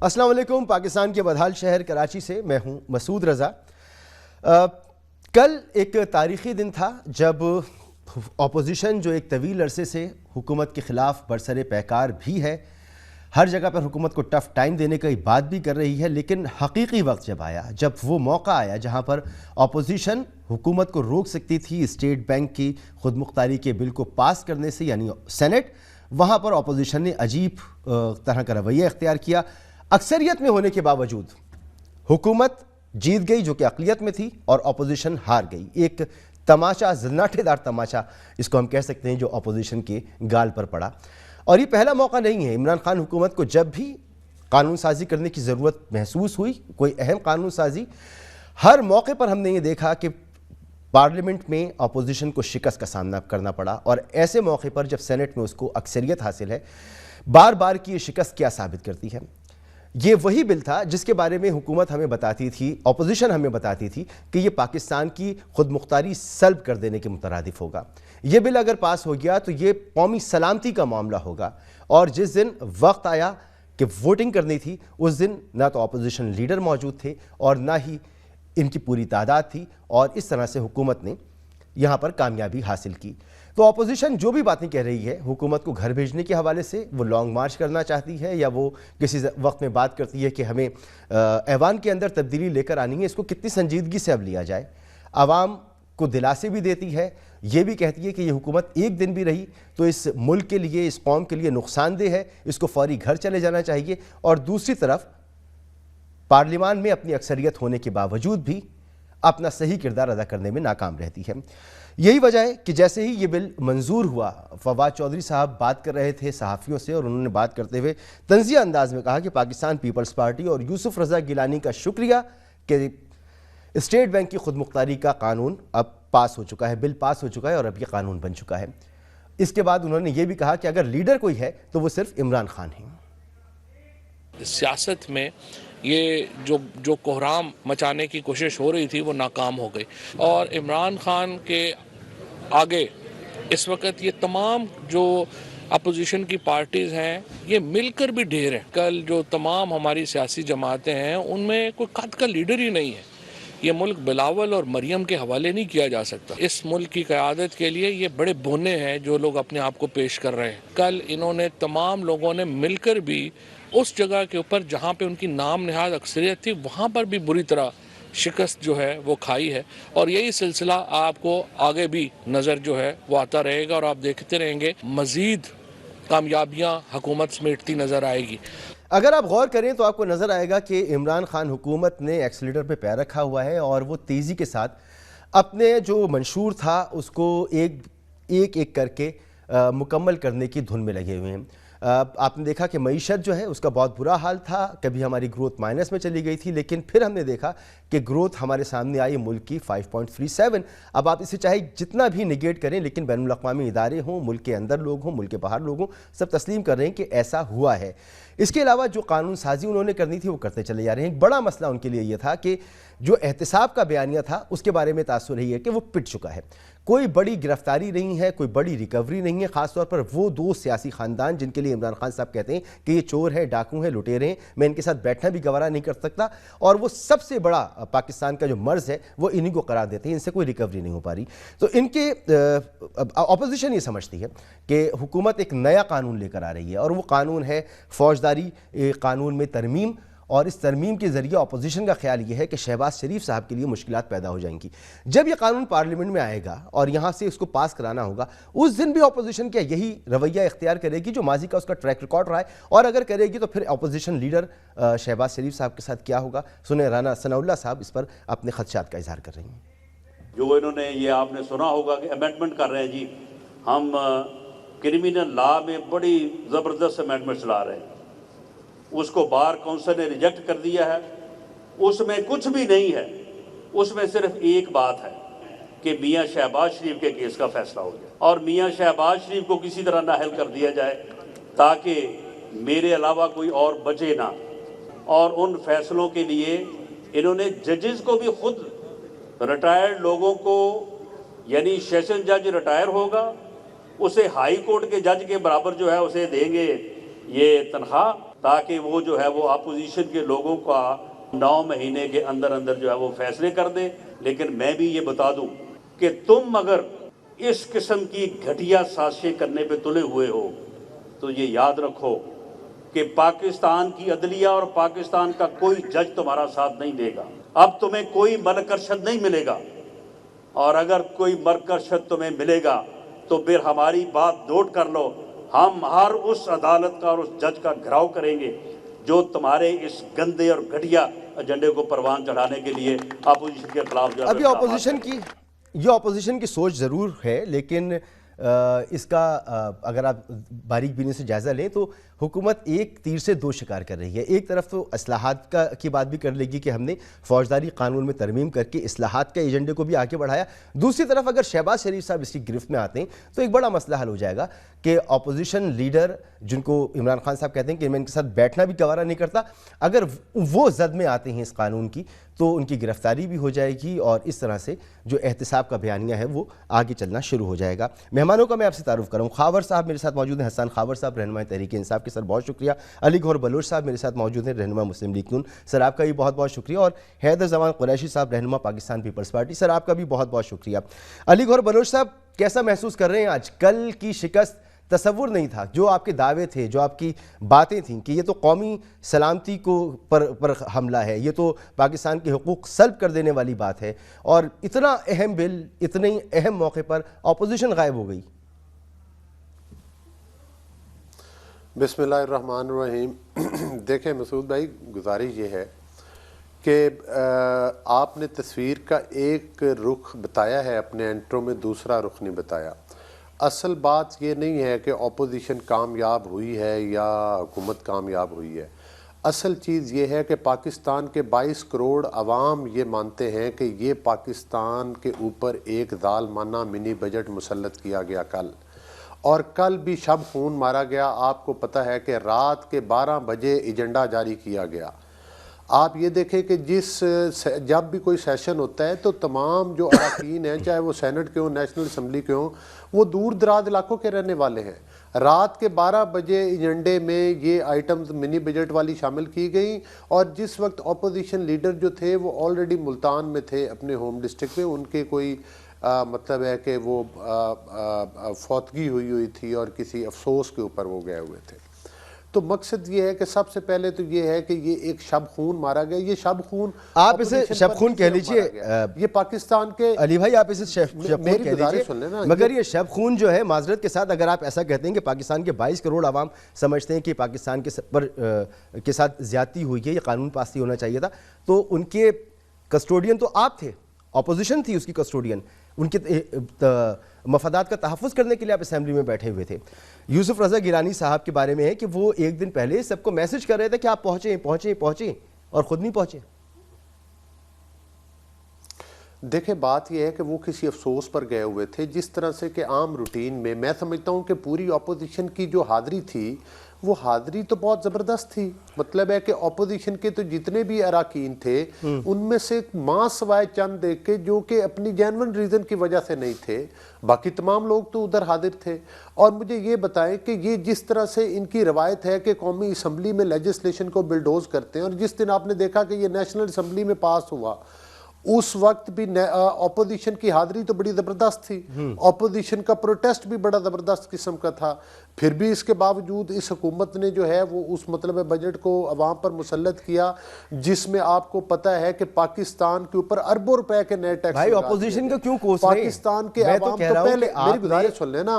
السلام علیکم۔ پاکستان کے بدحال شہر کراچی سے میں ہوں مسعود رضا۔ کل ایک تاریخی دن تھا جب اپوزیشن جو ایک طویل عرصے سے حکومت کے خلاف برسر پیکار بھی ہے، ہر جگہ پر حکومت کو ٹف ٹائم دینے کی بات بھی کر رہی ہے، لیکن حقیقی وقت جب آیا، جب وہ موقع آیا جہاں پر اپوزیشن حکومت کو روک سکتی تھی اسٹیٹ بینک کی خود مختاری کے بل کو پاس کرنے سے، یعنی سینٹ، وہاں پر اپوزیشن نے عجیب طرح کا رویہ اختیار کیا۔ اکثریت میں ہونے کے باوجود حکومت جیت گئی جو کہ اقلیت میں تھی، اور اپوزیشن ہار گئی۔ ایک تماشا، زناٹے دار تماشا اس کو ہم کہہ سکتے ہیں جو اپوزیشن کے گال پر پڑا۔ اور یہ پہلا موقع نہیں ہے عمران خان حکومت کو جب بھی قانون سازی کرنے کی ضرورت محسوس ہوئی، کوئی اہم قانون سازی، ہر موقع پر ہم نے یہ دیکھا کہ پارلیمنٹ میں اپوزیشن کو شکست کا سامنا کرنا پڑا، اور ایسے موقع پر جب سینٹ میں اس کو اکثریت حاصل ہے، بار بار کی یہ شکست کیا ثابت کرتی ہے؟ یہ وہی بل تھا جس کے بارے میں حکومت ہمیں بتاتی تھی، اپوزیشن ہمیں بتاتی تھی کہ یہ پاکستان کی خود مختاری سلب کر دینے کے مترادف ہوگا۔ یہ بل اگر پاس ہو گیا تو یہ قومی سلامتی کا معاملہ ہوگا، اور جس دن وقت آیا کہ ووٹنگ کرنی تھی، اس دن نہ تو اپوزیشن لیڈر موجود تھے اور نہ ہی ان کی پوری تعداد تھی، اور اس طرح سے حکومت نے یہاں پر کامیابی حاصل کی۔ تو اپوزیشن جو بھی باتیں کہہ رہی ہے حکومت کو گھر بھیجنے کے حوالے سے، وہ لانگ مارچ کرنا چاہتی ہے، یا وہ کسی وقت میں بات کرتی ہے کہ ہمیں ایوان کے اندر تبدیلی لے کر آنی ہے، اس کو کتنی سنجیدگی سے اب لیا جائے۔ عوام کو دلاسے بھی دیتی ہے، یہ بھی کہتی ہے کہ یہ حکومت ایک دن بھی رہی تو اس ملک کے لیے، اس قوم کے لیے نقصان دہ ہے، اس کو فوری گھر چلے جانا چاہیے، اور دوسری طرف پارلیمان میں اپنی اکثریت ہونے کے باوجود بھی اپنا صحیح کردار ادا کرنے میں ناکام رہتی ہے۔ یہی وجہ ہے کہ جیسے ہی یہ بل منظور ہوا، فواد چودھری صاحب بات کر رہے تھے صحافیوں سے، اور انہوں نے بات کرتے ہوئے طنزیہ انداز میں کہا کہ پاکستان پیپلز پارٹی اور یوسف رضا گیلانی کا شکریہ کہ اسٹیٹ بینک کی خود مختاری کا قانون اب پاس ہو چکا ہے، بل پاس ہو چکا ہے، اور اب یہ قانون بن چکا ہے۔ اس کے بعد انہوں نے یہ بھی کہا کہ اگر لیڈر کوئی ہے تو وہ صرف عمران خان ہیں۔ سیاست میں یہ جو کوہرام مچانے کی کوشش ہو رہی تھی وہ ناکام ہو گئی، اور عمران خان کے آگے اس وقت یہ تمام جو اپوزیشن کی پارٹیز ہیں یہ مل کر بھی ڈھیر ہیں۔ کل جو تمام ہماری سیاسی جماعتیں ہیں ان میں کوئی قد کا لیڈر ہی نہیں ہے۔ یہ ملک بلاول اور مریم کے حوالے نہیں کیا جا سکتا۔ اس ملک کی قیادت کے لیے یہ بڑے بونے ہیں جو لوگ اپنے آپ کو پیش کر رہے ہیں۔ کل انہوں نے تمام لوگوں نے مل کر بھی اس جگہ کے اوپر جہاں پہ ان کی نام نہاد اکثریت تھی وہاں پر بھی بری طرح شکست جو ہے وہ کھائی ہے، اور یہی سلسلہ آپ کو آگے بھی نظر جو ہے وہ آتا رہے گا، اور آپ دیکھتے رہیں گے مزید کامیابیاں حکومت سمیٹتی نظر آئے گی۔ اگر آپ غور کریں تو آپ کو نظر آئے گا کہ عمران خان حکومت نے ایکسیلیٹر پہ پیر رکھا ہوا ہے، اور وہ تیزی کے ساتھ اپنے جو منشور تھا اس کو ایک کر کے مکمل کرنے کی دھن میں لگے ہوئے ہیں۔ آپ نے دیکھا کہ معیشت جو ہے اس کا بہت برا حال تھا، کبھی ہماری گروتھ مائنس میں چلی گئی تھی، لیکن پھر ہم نے دیکھا کہ گروتھ ہمارے سامنے آئی ملک کی 5.37۔ اب آپ اسے چاہے جتنا بھی نگیٹ کریں، لیکن بین الاقوامی ادارے ہوں، ملک کے اندر لوگ ہوں، ملک کے باہر لوگ ہوں، سب تسلیم کر رہے ہیں کہ ایسا ہوا ہے۔ اس کے علاوہ جو قانون سازی انہوں نے کرنی تھی وہ کرتے چلے جا رہے ہیں۔ ایک بڑا مسئلہ ان کے لیے یہ تھا کہ جو احتساب کا بیانیہ تھا اس کے بارے میں تاثر رہی ہے کہ وہ پٹ چکا ہے، کوئی بڑی گرفتاری نہیں ہے، کوئی بڑی ریکوری نہیں ہے، خاص طور پر وہ دو سیاسی خاندان جن کے لیے عمران خان صاحب کہتے ہیں کہ یہ چور ہیں، ڈاکو ہیں، لٹیرے ہیں، میں ان کے ساتھ بیٹھنا بھی گوارا نہیں کر سکتا، اور وہ سب سے بڑا پاکستان کا جو مرض ہے وہ انہی کو قرار دیتے ہیں، ان سے کوئی ریکوری نہیں ہو پا رہی۔ تو ان کے اپوزیشن یہ سمجھتی ہے کہ حکومت ایک نیا قانون لے کر آ رہی ہے، اور وہ قانون ہے فوجداری قانون میں ترمیم، اور اس ترمیم کے ذریعے اپوزیشن کا خیال یہ ہے کہ شہباز شریف صاحب کے لیے مشکلات پیدا ہو جائیں گی۔ جب یہ قانون پارلیمنٹ میں آئے گا اور یہاں سے اس کو پاس کرانا ہوگا، اس دن بھی اپوزیشن کیا یہی رویہ اختیار کرے گی جو ماضی کا اس کا ٹریک ریکارڈ رہا ہے؟ اور اگر کرے گی تو پھر اپوزیشن لیڈر شہباز شریف صاحب کے ساتھ کیا ہوگا؟ سنیں رانا ثناء اللہ صاحب اس پر اپنے خدشات کا اظہار کر رہی ہیں۔ جو انہوں نے یہ آپ نے سنا ہوگا کہ امینڈمنٹ کر رہے ہیں، جی ہم کرمینل لا میں بڑی زبردست امینڈمنٹ چلا رہے ہیں، اس کو بار کونسل نے ریجیکٹ کر دیا ہے۔ اس میں کچھ بھی نہیں ہے، اس میں صرف ایک بات ہے کہ میاں شہباز شریف کے کیس کا فیصلہ ہو جائے، اور میاں شہباز شریف کو کسی طرح نااہل کر دیا جائے تاکہ میرے علاوہ کوئی اور بچے نہ۔ اور ان فیصلوں کے لیے انہوں نے ججز کو بھی خود ریٹائرڈ لوگوں کو، یعنی سیشن جج ریٹائر ہوگا اسے ہائی کورٹ کے جج کے برابر جو ہے اسے دیں گے یہ تنخواہ، تاکہ وہ جو ہے وہ اپوزیشن کے لوگوں کا 9 مہینے کے اندر اندر جو ہے وہ فیصلے کر دے. لیکن میں بھی یہ بتا دوں کہ تم اگر اس قسم کی گھٹیا سازشیں کرنے پہ تلے ہوئے ہو تو یہ یاد رکھو کہ پاکستان کی عدلیہ اور پاکستان کا کوئی جج تمہارا ساتھ نہیں دے گا. اب تمہیں کوئی مرک ارشد نہیں ملے گا، اور اگر کوئی مرک ارشد تمہیں ملے گا تو پھر ہماری بات نوٹ کر لو، ہم ہر اس عدالت کا اور اس جج کا گھراؤ کریں گے جو تمہارے اس گندے اور گھٹیا ایجنڈے کو پروان چڑھانے کے لیے اپوزیشن کے خلاف جو ہے. اب یہ اپوزیشن کی سوچ ضرور ہے، لیکن اس کا اگر آپ باریک بینی سے جائزہ لیں تو حکومت ایک تیر سے دو شکار کر رہی ہے. ایک طرف تو اصلاحات کی بات بھی کر لے گی کہ ہم نے فوجداری قانون میں ترمیم کر کے اصلاحات کے ایجنڈے کو بھی آگے بڑھایا. دوسری طرف اگر شہباز شریف صاحب اس کی گرفت میں آتے ہیں تو ایک بڑا مسئلہ حل ہو جائے گا کہ اپوزیشن لیڈر جن کو عمران خان صاحب کہتے ہیں کہ میں ان کے ساتھ بیٹھنا بھی گوارا نہیں کرتا، اگر وہ زد میں آتے ہیں اس قانون کی تو ان کی گرفتاری بھی ہو جائے گی اور اس طرح سے جو احتساب کا بیانیہ ہے وہ آگے چلنا شروع ہو جائے گا. مہمانوں کا میں آپ سے تعارف کروں. خاور صاحب میرے ساتھ موجود ہیں، حسان خاور صاحب رہنما تحریک انصاف کے سر بہت شکریہ. علی گوہر بلوچ صاحب میرے ساتھ موجود ہیں، رہنما مسلم لیگ نون، سر آپ کا بھی بہت بہت شکریہ. اور حیدر زمان قریشی صاحب رہنما پاکستان پیپلز پارٹی، سر آپ کا بھی بہت بہت شکریہ. علی گوہر بلوچ صاحب کیسا محسوس کر رہے ہیں آج؟ کل کی شکست تصور نہیں تھا، جو آپ کے دعوے تھے، جو آپ کی باتیں تھیں کہ یہ تو قومی سلامتی کو پر حملہ ہے، یہ تو پاکستان کے حقوق سلب کر دینے والی بات ہے، اور اتنا اہم بل اتنے اہم موقع پر اپوزیشن غائب ہو گئی. بسم اللہ الرحمن الرحیم. دیکھیں مسعود بھائی، گزارش یہ ہے کہ آپ نے تصویر کا ایک رخ بتایا ہے اپنے انٹرو میں، دوسرا رخ نہیں بتایا. اصل بات یہ نہیں ہے کہ اپوزیشن کامیاب ہوئی ہے یا حکومت کامیاب ہوئی ہے. اصل چیز یہ ہے کہ پاکستان کے 22 کروڑ عوام یہ مانتے ہیں کہ یہ پاکستان کے اوپر ایک ظالمانہ منی بجٹ مسلط کیا گیا کل، اور کل بھی شب خون مارا گیا. آپ کو پتہ ہے کہ رات کے 12 بجے ایجنڈا جاری کیا گیا. آپ یہ دیکھیں کہ جب بھی کوئی سیشن ہوتا ہے تو تمام جو اراکین ہیں، چاہے وہ سینٹ کے ہوں، نیشنل اسمبلی کے ہوں، وہ دور دراز علاقوں کے رہنے والے ہیں. رات کے 12 بجے ایجنڈے میں یہ آئٹمز منی بجٹ والی شامل کی گئیں، اور جس وقت اپوزیشن لیڈر جو تھے وہ آلریڈی ملتان میں تھے اپنے ہوم ڈسٹرکٹ میں. ان کے کوئی مطلب ہے کہ وہ فوتگی ہوئی تھی اور کسی افسوس کے اوپر وہ گئے ہوئے تھے. تو مقصد یہ ہے کہ سب سے پہلے تو یہ ہے کہ یہ ایک شب خون مارا گیا. یہ شب خون آپ اسے شب خون کہہ لیجئے، یہ پاکستان کے علی بھائی آپ اسے شب خون کہہ لیجئے، مگر یہ شب خون جو ہے معذرت کے ساتھ اگر آپ ایسا کہتے ہیں کہ پاکستان کے 22 کروڑ عوام سمجھتے ہیں کہ پاکستان کے ساتھ زیادتی ہوئی ہے، یہ قانون پاس ہونا چاہیے تھا، تو ان کے کسٹوڈین تو آپ تھے، اپوزیشن تھی اس کی کسٹوڈین، ان کے مفادات کا تحفظ کرنے کے لیے آپ اسمبلی میں بیٹھے ہوئے تھے. یوسف رضا گیلانی صاحب کے بارے میں ہے کہ وہ ایک دن پہلے سب کو میسج کر رہے تھے کہ آپ پہنچیں اور خود نہیں پہنچے. دیکھیں بات یہ ہے کہ وہ کسی افسوس پر گئے ہوئے تھے، جس طرح سے کہ عام روٹین میں سمجھتا ہوں کہ پوری اپوزیشن کی جو حاضری تھی وہ حاضری تو بہت زبردست تھی. مطلب ہے کہ اپوزیشن کے تو جتنے بھی اراکین تھے ان میں سے ماں سوائے چند دیکھ کے جو کہ اپنی جینون ریزن کی وجہ سے نہیں تھے، باقی تمام لوگ تو ادھر حاضر تھے. اور مجھے یہ بتائیں کہ یہ جس طرح سے ان کی روایت ہے کہ قومی اسمبلی میں لیجسلیشن کو بلڈوز کرتے ہیں، اور جس دن آپ نے دیکھا کہ یہ نیشنل اسمبلی میں پاس ہوا اس وقت بھی اپوزیشن کی حاضری تو بڑی زبردست تھی، اپوزیشن کا پروٹیسٹ بھی بڑا زبردست قسم کا تھا. پھر بھی اس کے باوجود اس حکومت نے جو ہے وہ اس مطلب بجٹ کو عوام پر مسلط کیا جس میں آپ کو پتہ ہے کہ پاکستان کے اوپر اربوں روپے کے نئے ٹیکس. بھائی اپوزیشن کا کیوں کوس رہے ہیں؟ پاکستان کے عوام تو پہلے میری گزارش سن لینا،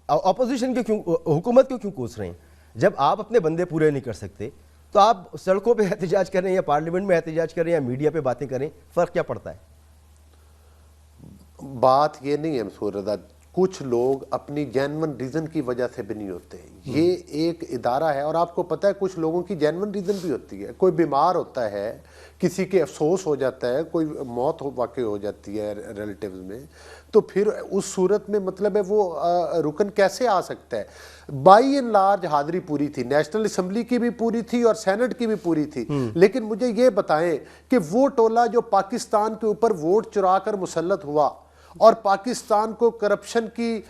اپوزیشن کے کیوں، حکومت کو کیوں کوس رہے ہیں؟ جب آپ اپنے بندے پورے نہیں کر سکتے تو آپ سڑکوں پہ احتجاج کریں یا پارلیمنٹ میں احتجاج کریں یا میڈیا پہ باتیں کریں، فرق کیا پڑتا ہے؟ بات یہ نہیں ہے مسعود رضا، کچھ لوگ اپنی جینون ریزن کی وجہ سے بھی نہیں ہوتے. یہ ایک ادارہ ہے، اور آپ کو پتہ ہے کچھ لوگوں کی جینون ریزن بھی ہوتی ہے. کوئی بیمار ہوتا ہے، کسی کے افسوس ہو جاتا ہے، کوئی موت واقع ہو جاتی ہے ریلیٹیوز میں، تو پھر اس صورت میں مطلب ہے وہ رکن کیسے آ سکتا ہے. بائی اینڈ لارج حاضری پوری تھی، نیشنل اسمبلی کی بھی پوری تھی اور سینٹ کی بھی پوری تھی. لیکن مجھے یہ بتائیں کہ وہ ٹولہ جو پاکستان کے اوپر ووٹ چرا کر مسلط ہوا اور پاکستان کو کرپشن کی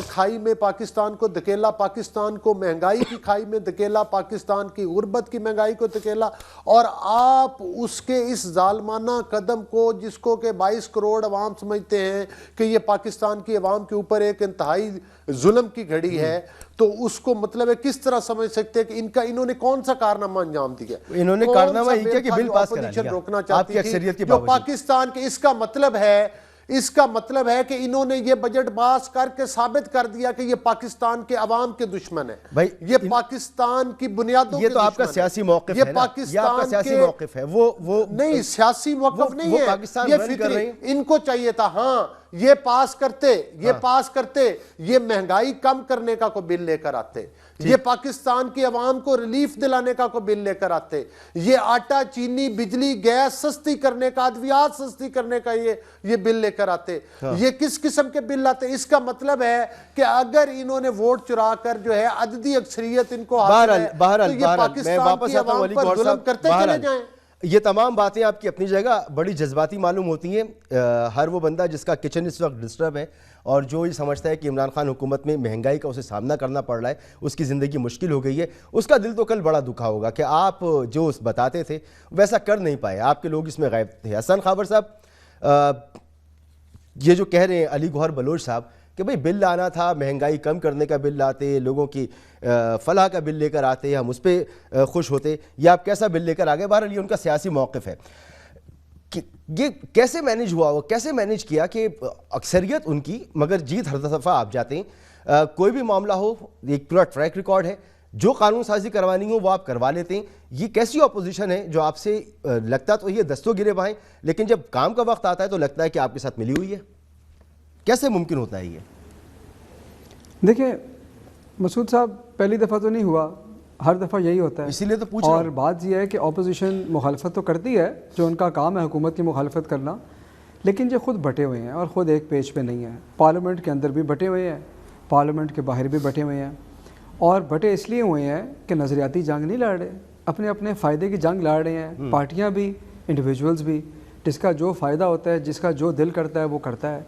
کھائی میں پاکستان کو دھکیلا، پاکستان کو مہنگائی کی کھائی میں دھکیلا، پاکستان کی غربت کی مہنگائی کو دھکیلا، اور آپ اس کے اس ظالمانہ قدم کو، جس کو کہ 22 کروڑ عوام سمجھتے ہیں کہ یہ پاکستان کی عوام کے اوپر ایک انتہائی ظلم کی گھڑی ہے، تو اس کو مطلب ہے کس طرح سمجھ سکتے ہیں کہ انہوں نے کون سا کارنامہ انجام دیا؟ انہوں نے کارنامہ ہی کیا کہ بل پاس کرا لیا روکنا آپ کی چاہتی اکثریت تھی کے جو باوجود۔ پاکستان کے اس کا مطلب ہے کہ انہوں نے یہ بجٹ پاس کر کے ثابت کر دیا کہ یہ پاکستان کے عوام کے دشمن ہے، یہ پاکستان کی بنیادوں کے یہ تو آپ کا دشمن سیاسی موقف ہے، یہ آپ کا پاکستان سیاسی کے موقف ہے، وہ نہیں سیاسی موقف نہیں ہے، پاکستان یہ رن کر رہے ہیں۔ ان کو چاہیے تھا ہاں یہ پاس کرتے یہ مہنگائی کم کرنے کا کوئی بل لے کر آتے، یہ پاکستان کی عوام کو ریلیف دلانے کا کوئی بل لے کر آتے، یہ آٹا چینی بجلی گیس سستی کرنے کا، ادویات سستی کرنے کا یہ بل لے کر آتے۔ یہ کس قسم کے بل آتے؟ اس کا مطلب ہے کہ اگر انہوں نے ووٹ چرا کر جو ہے عددی اکثریت ان کو حاصل ہے تو یہ پاکستان کی عوام پر ظلم کرتے چلے جائیں۔ یہ تمام باتیں آپ کی اپنی جگہ بڑی جذباتی معلوم ہوتی ہیں۔ ہر وہ بندہ جس کا کچن اس وقت ڈسٹرب ہے اور جو یہ سمجھتا ہے کہ عمران خان حکومت میں مہنگائی کا اسے سامنا کرنا پڑ رہا ہے، اس کی زندگی مشکل ہو گئی ہے، اس کا دل تو کل بڑا دکھا ہوگا کہ آپ جو بتاتے تھے ویسا کر نہیں پائے، آپ کے لوگ اس میں غائب تھے۔ حسن خابر صاحب، یہ جو کہہ رہے ہیں علی گوہر بلوچ صاحب کہ بھئی بل لانا تھا، مہنگائی کم کرنے کا بل لاتے، لوگوں کی فلاح کا بل لے کر آتے، ہم اس پہ خوش ہوتے، یہ آپ کیسا بل لے کر آگئے؟ بہرحال یہ ان کا سیاسی موقف ہے۔ یہ کیسے مینیج ہوا وہ کیسے مینیج کیا کہ اکثریت ان کی مگر جیت ہر دفعہ آپ جاتے ہیں؟ کوئی بھی معاملہ ہو ایک پورا ٹریک ریکارڈ ہے، جو قانون سازی کروانی ہو وہ آپ کروا لیتے ہیں۔ یہ کیسی اپوزیشن ہے جو آپ سے لگتا تو یہ دستوں گرے بھائیں، لیکن جب کام کا وقت آتا ہے تو لگتا ہے کہ آپ کے ساتھ ملی ہوئی ہے؟ کیسے ممکن ہوتا ہے یہ؟ دیکھیں مسعود صاحب، پہلی دفعہ تو نہیں ہوا، ہر دفعہ یہی ہوتا ہے، اسی لیے تو پوچھ رہا ہوں۔ اور بات یہ ہے کہ اپوزیشن مخالفت تو کرتی ہے، جو ان کا کام ہے حکومت کی مخالفت کرنا، لیکن یہ خود بٹے ہوئے ہیں اور خود ایک پیج پہ نہیں ہیں۔ پارلیمنٹ کے اندر بھی بٹے ہوئے ہیں، پارلیمنٹ کے باہر بھی بٹے ہوئے ہیں، اور بٹے اس لیے ہوئے ہیں کہ نظریاتی جنگ نہیں لڑ رہے، اپنے اپنے فائدے کی جنگ لڑ رہے ہیں، پارٹیاں بھی، انڈیویجولز بھی، جس کا جو فائدہ ہوتا ہے، جس کا جو دل کرتا ہے وہ کرتا ہے،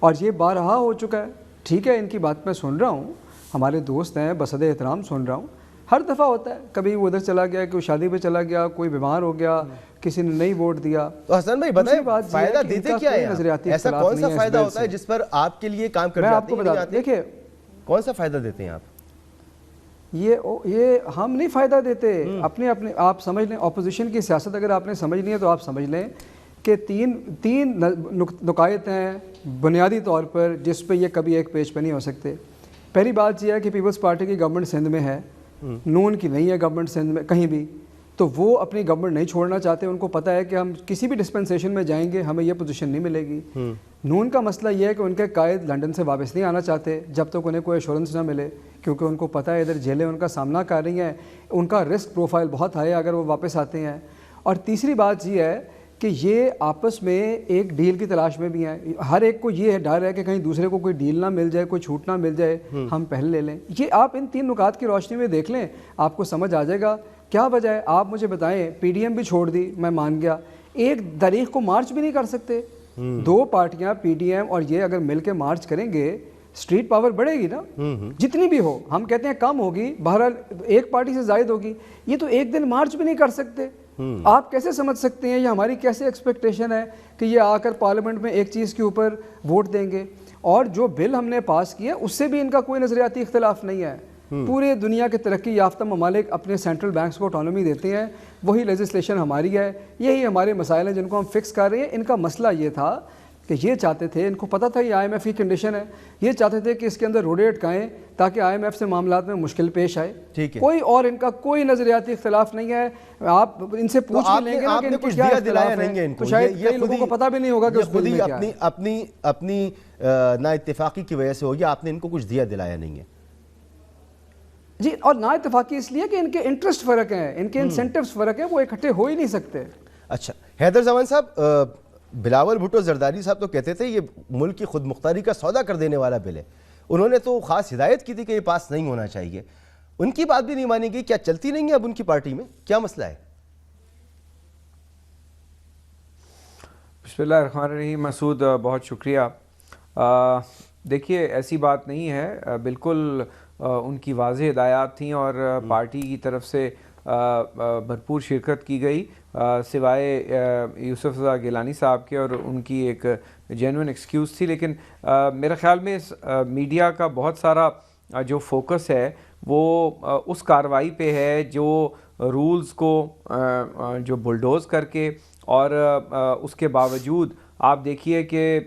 اور یہ بارہا ہو چکا ہے۔ ٹھیک ہے، ان کی بات میں سن رہا ہوں، ہمارے دوست ہیں، بصد احترام سن رہا ہوں، ہر دفعہ ہوتا ہے، کبھی وہ ادھر چلا گیا، کوئی شادی پہ چلا گیا، کوئی بیمار ہو گیا، کسی نے نہیں ووٹ دیا۔ تو حسن بھائی بتائیں فائدہ دیتے کیا ہے؟ ایسا کون سا فائدہ ہوتا ہے جس پر آپ کے لیے کام کر جاتے ہیں؟ میں آپ کو بتا دوں، دیکھیں کون سا فائدہ دیتے ہیں آپ؟ یہ ہم نہیں فائدہ دیتے، اپنے آپ سمجھ لیں، اپوزیشن کی سیاست اگر آپ نے سمجھنی ہے تو آپ سمجھ لیں کہ تین نکات ہیں بنیادی طور پر جس پہ یہ کبھی ایک پیج پہ نہیں ہو سکتے۔ پہلی بات یہ ہے کہ پیپلز پارٹی کی گورنمنٹ سندھ میں ہے، نون کی نہیں ہے گورنمنٹ سندھ میں کہیں بھی، تو وہ اپنی گورنمنٹ نہیں چھوڑنا چاہتے، ان کو پتہ ہے کہ ہم کسی بھی ڈسپنسیشن میں جائیں گے ہمیں یہ پوزیشن نہیں ملے گی۔ نون کا مسئلہ یہ ہے کہ ان کے قائد لنڈن سے واپس نہیں آنا چاہتے جب تک انہیں کوئی ایشورنس نہ ملے، کیونکہ ان کو پتہ ہے ادھر جیلیں ان کا سامنا کر رہی ہیں، ان کا رسک پروفائل بہت ہائی ہے اگر وہ واپس آتے ہیں۔ اور تیسری بات یہ ہے کہ یہ آپس میں ایک ڈیل کی تلاش میں بھی ہیں، ہر ایک کو یہ ڈر ہے کہ کہیں دوسرے کو کوئی ڈیل نہ مل جائے، کوئی چھوٹ نہ مل جائے، ہم پہلے لے لیں۔ یہ آپ ان تین نکات کی روشنی میں دیکھ لیں، آپ کو سمجھ آ جائے گا کیا وجہ ہے۔ آپ مجھے بتائیں، پی ڈی ایم بھی چھوڑ دی، میں مان گیا، ایک تاریخ کو مارچ بھی نہیں کر سکتے، دو پارٹیاں پی ڈی ایم اور یہ اگر مل کے مارچ کریں گے اسٹریٹ پاور بڑھے گی نا، جتنی بھی ہو، ہم کہتے ہیں کم ہوگی، بہرحال ایک پارٹی سے زائد ہوگی، یہ تو ایک دن مارچ بھی نہیں کر سکتے۔ آپ کیسے سمجھ سکتے ہیں، یہ ہماری کیسے ایکسپیکٹیشن ہے کہ یہ آ کر پارلیمنٹ میں ایک چیز کے اوپر ووٹ دیں گے؟ اور جو بل ہم نے پاس کیا اس سے بھی ان کا کوئی نظریاتی اختلاف نہیں ہے۔ پورے دنیا کے ترقی یافتہ ممالک اپنے سینٹرل بینکس کو آٹونومی دیتے ہیں، وہی لیجسلیشن ہماری ہے، یہی ہمارے مسائل ہیں جن کو ہم فکس کر رہے ہیں۔ ان کا مسئلہ یہ تھا کہ یہ چاہتے تھے، ان کو پتہ تھا یہ آئی ایم ایف کی کنڈیشن ہے، یہ چاہتے تھے کہ اس کے اندر روڈے اٹکائیں تاکہ آئی ایم ایف سے معاملات میں مشکل پیش آئے۔ کوئی اور ان کا کوئی نظریاتی اختلاف نہیں ہے۔ آپ ان سے پوچھ بھی لیں گے نا کہ ان کو کیا اختلاف ہے تو شاید کئی لوگوں کو پتہ بھی نہیں ہوگا کہ اس بل میں کیا ہے۔ اپنی نا اتفاقی کی وجہ سے ہوگی، آپ نے ان کو کچھ دیا دلایا نہیں ہے جی، اور نا اتفاقی اس لیے کہ ان کے انٹرسٹ فرق ہیں، ان کے انسینٹیوز فرق ہیں، وہ اکٹھے ہو ہی نہیں سکتے۔ اچھا حیدر زمان صاحب، بلاول بھٹو زرداری صاحب تو کہتے تھے یہ ملک کی خود مختاری کا سودا کر دینے والا بل ہے، انہوں نے تو خاص ہدایت کی تھی کہ یہ پاس نہیں ہونا چاہیے، ان کی بات بھی نہیں مانی گئی، کیا چلتی نہیں ہے اب ان کی پارٹی میں، کیا مسئلہ ہے؟ بسم اللہ الرحمن الرحیم۔ مسعود بہت شکریہ۔ دیکھیے ایسی بات نہیں ہے، بالکل ان کی واضح ہدایات تھیں اور پارٹی کی طرف سے بھرپور شرکت کی گئی، سوائے یوسف رضا گیلانی صاحب کے، اور ان کی ایک جینوئن ایکسکیوز تھی. لیکن میرے خیال میں میڈیا کا بہت سارا جو فوکس ہے وہ اس کارروائی پہ ہے جو رولز کو جو بلڈوز کر کے، اور اس کے باوجود آپ دیکھیے کہ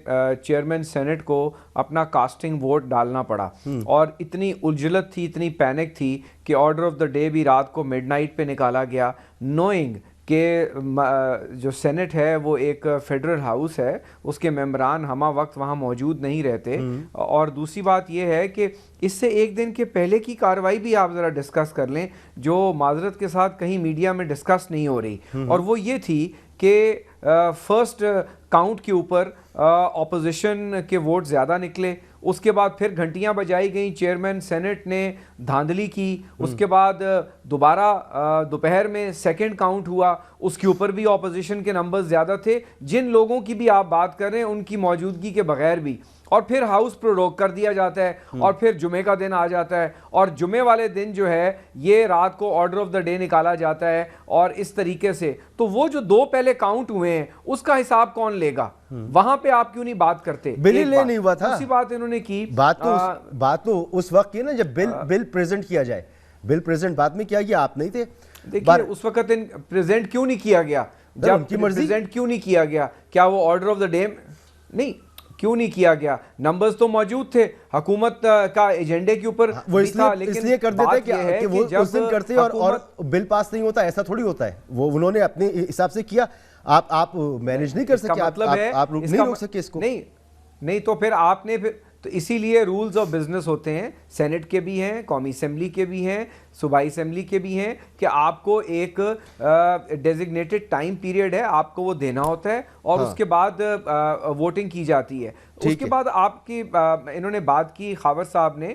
چیئرمین سینٹ کو اپنا کاسٹنگ ووٹ ڈالنا پڑا، اور اتنی الجھلت تھی، اتنی پینک تھی کہ آرڈر آف دا ڈے بھی رات کو مڈ نائٹ پہ نکالا گیا، نوئنگ کہ جو سینٹ ہے وہ ایک فیڈرل ہاؤس ہے، اس کے ممبران ہمہ وقت وہاں موجود نہیں رہتے. اور دوسری بات یہ ہے کہ اس سے ایک دن کے پہلے کی کارروائی بھی آپ ذرا ڈسکس کر لیں، جو معذرت کے ساتھ کہیں میڈیا میں ڈسکس نہیں ہو رہی، اور وہ یہ تھی کہ فرسٹ کاؤنٹ کے اوپر اپوزیشن کے ووٹ زیادہ نکلے، اس کے بعد پھر گھنٹیاں بجائی گئیں، چیئرمین سینٹ نے دھاندلی کی، اس کے بعد دوبارہ دوپہر میں سیکنڈ کاؤنٹ ہوا، اس کے اوپر بھی اپوزیشن کے نمبر زیادہ تھے، جن لوگوں کی بھی آپ بات کر رہے ہیں ان کی موجودگی کے بغیر بھی، اور پھر ہاؤس پروروگ کر دیا جاتا ہے، اور پھر جمعے کا دن آ جاتا ہے، اور جمعے والے دن جو ہے یہ رات کو آرڈر آف دا ڈے نکالا جاتا ہے، اور اس طریقے سے تو وہ جو دو پہلے کاؤنٹ ہوئے ہیں اس کا حساب کون لے گا؟ وہاں پہ آپ کیوں نہیں بات کرتے؟ بل ہی لے نہیں ہوا تھا. اسی بات انہوں نے کی، بات تو اس وقت کی نا جب بل پریزنٹ کیا جائے. بل پریزنٹ بعد میں کیا گیا، آپ نہیں تھے. دیکھیے اس وقت پریزنٹ کیوں نہیں کیا گیا؟ جب پریزنٹ کیوں نہیں کیا گیا؟ کیا وہ آرڈر آف دا ڈے نہیں کیوں نہیں کیا گیا؟ نمبرز تو موجود تھے، حکومت کا ایجنڈے کے اوپر وہ اس لیے کر دیتے کہ وہ اس دن کرتے اور بل پاس نہیں ہوتا. ایسا تھوڑی ہوتا ہے، وہ انہوں نے اپنے حساب سے کیا. آپ مینیج نہیں کر سکے، آپ نہیں روک سکے اس کو. نہیں تو پھر آپ نے تو اسی لیے رولز آف بزنس ہوتے ہیں، سینٹ کے بھی ہیں، قومی اسمبلی کے بھی ہیں، صوبائی اسمبلی کے بھی ہیں، کہ آپ کو ایک ڈیزگنیٹڈ ٹائم پیریڈ ہے، آپ کو وہ دینا ہوتا ہے، اور اس کے بعد ووٹنگ کی جاتی ہے. اس کے بعد آپ کی انہوں نے بات کی خاور صاحب نے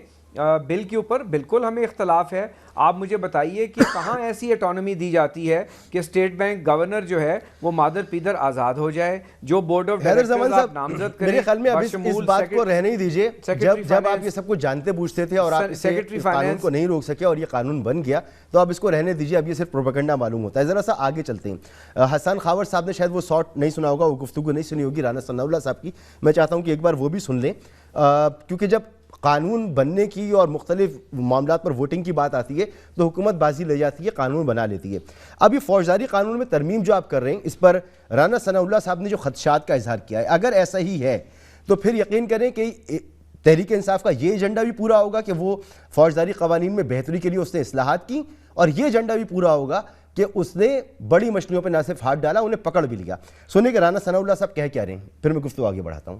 بل کے اوپر، بالکل ہمیں اختلاف ہے. آپ مجھے بتائیے کہ کہاں ایسی اٹانومی دی جاتی ہے کہ اسٹیٹ بینک گورنر جو ہے وہ مادر پیدر آزاد ہو جائے، جو بورڈ آف ڈائریکٹرز آپ نامزد کریں. میرے خیال میں اب اس بات کو رہنے ہی دیجئے. جب آپ یہ سب کچھ جانتے بوجھتے تھے اور آپ اس قانون کو نہیں روک سکے اور یہ قانون بن گیا، تو اب اس کو رہنے دیجئے. اب یہ صرف پروپیگنڈا معلوم ہوتا ہے. ذرا سا آگے چلتے ہیں. حسن خاور صاحب نے شاید وہ شارٹ نہیں سنا ہوگا، وہ گفتگو نہیں سنی ہوگی رانا ثناء اللہ صاحب کی. میں چاہتا ہوں کہ ایک بار وہ بھی سن لیں، کیونکہ جب قانون بننے کی اور مختلف معاملات پر ووٹنگ کی بات آتی ہے تو حکومت بازی لے جاتی ہے، قانون بنا لیتی ہے. اب یہ فوجداری قانون میں ترمیم جو آپ کر رہے ہیں، اس پر رانا ثناء اللہ صاحب نے جو خدشات کا اظہار کیا ہے، اگر ایسا ہی ہے تو پھر یقین کریں کہ تحریک انصاف کا یہ ایجنڈا بھی پورا ہوگا کہ وہ فوجداری قوانین میں بہتری کے لیے اس نے اصلاحات کی، اور یہ ایجنڈا بھی پورا ہوگا کہ اس نے بڑی مچھلیوں پہ نہ صرف ہاتھ ڈالا، انہیں پکڑ بھی لیا. سنیں کہ رانا ثناء اللہ صاحب کہہ رہے ہیں، پھر میں گفتگو آگے بڑھاتا ہوں.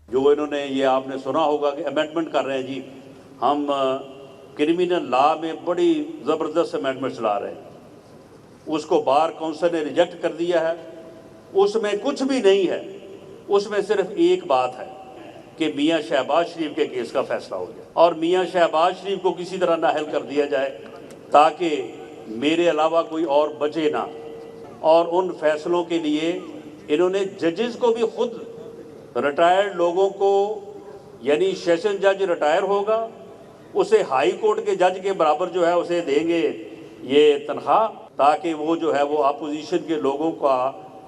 جو انہوں نے یہ آپ نے سنا ہوگا کہ امینڈمنٹ کر رہے ہیں جی، ہم کرمینل لا میں بڑی زبردست امینڈمنٹ چلا رہے ہیں، اس کو بار کونسل نے ریجیکٹ کر دیا ہے. اس میں کچھ بھی نہیں ہے، اس میں صرف ایک بات ہے کہ میاں شہباز شریف کے کیس کا فیصلہ ہو جائے، اور میاں شہباز شریف کو کسی طرح نااہل کر دیا جائے تاکہ میرے علاوہ کوئی اور بچے نہ. اور ان فیصلوں کے لیے انہوں نے ججز کو بھی خود، ریٹائرڈ لوگوں کو، یعنی سیشن جج ریٹائر ہوگا اسے ہائی کورٹ کے جج کے برابر جو ہے اسے دیں گے یہ تنخواہ، تاکہ وہ جو ہے وہ اپوزیشن کے لوگوں کا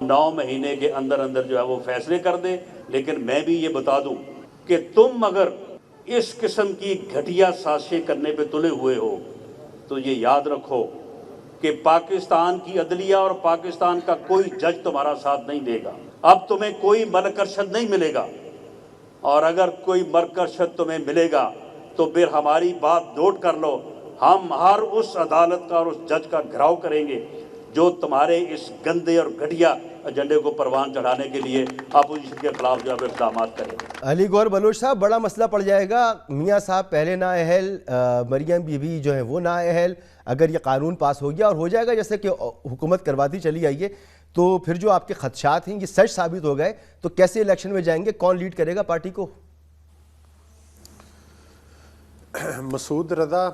9 مہینے کے اندر اندر جو ہے وہ فیصلے کر دیں. لیکن میں بھی یہ بتا دوں کہ تم اگر اس قسم کی گھٹیا سازشیں کرنے پہ تلے ہوئے ہو تو یہ یاد رکھو کہ پاکستان کی عدلیہ اور پاکستان کا کوئی جج تمہارا ساتھ نہیں دے گا. اب تمہیں کوئی مرکشت نہیں ملے گا، اور اگر کوئی مرکشت تمہیں ملے گا تو پھر ہماری بات نوٹ کر لو، ہم ہر اس عدالت کا اور اس جج کا گھراؤ کریں گے جو تمہارے اس گندے اور گھٹیا ایجنڈے کو پروان چڑھانے کے لیے اپوزیشن کے خلاف جو ہے اقدامات کریں. علی گور بلوچ صاحب، بڑا مسئلہ پڑ جائے گا. میاں صاحب پہلے نااہل، مریم بی بی جو ہیں وہ نااہل. اگر یہ قانون پاس ہو گیا اور ہو جائے گا جیسے کہ حکومت کرواتی چلی آئی ہے، تو پھر جو آپ کے خدشات ہیں یہ سچ ثابت ہو گئے تو کیسے الیکشن میں جائیں گے؟ کون لیڈ کرے گا پارٹی کو؟ مسعود رضا،